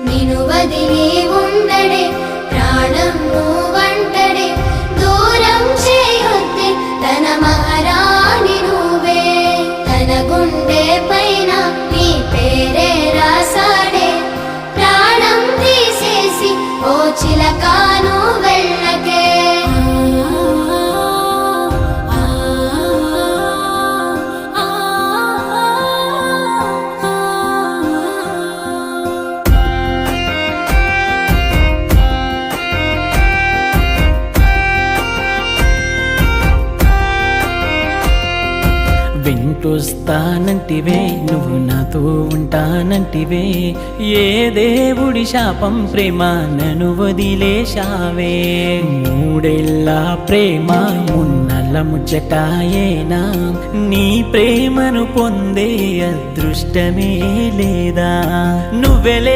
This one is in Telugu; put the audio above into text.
నిను వదిలి ఉండడే ప్రాణం నువ్వంటడే దూరం చేయొద్దే తన మహారాణి నువ్వే తన గుండె పైన నీ పేరే రాసాడే ప్రాణం తీసేసి ఓ చిలకాను వెళ్ళకే వెంటొస్తానంటివే నువ్వు నాతో ఉంటానంటివే ఏ దేవుడి శాపం ప్రేమ నన్ను వదిలేశావే మూడేళ్ళ ప్రేమ మున్నల ముచ్చటాయేనా నీ ప్రేమను పొందే అదృష్టమే లేదా నువ్వెలే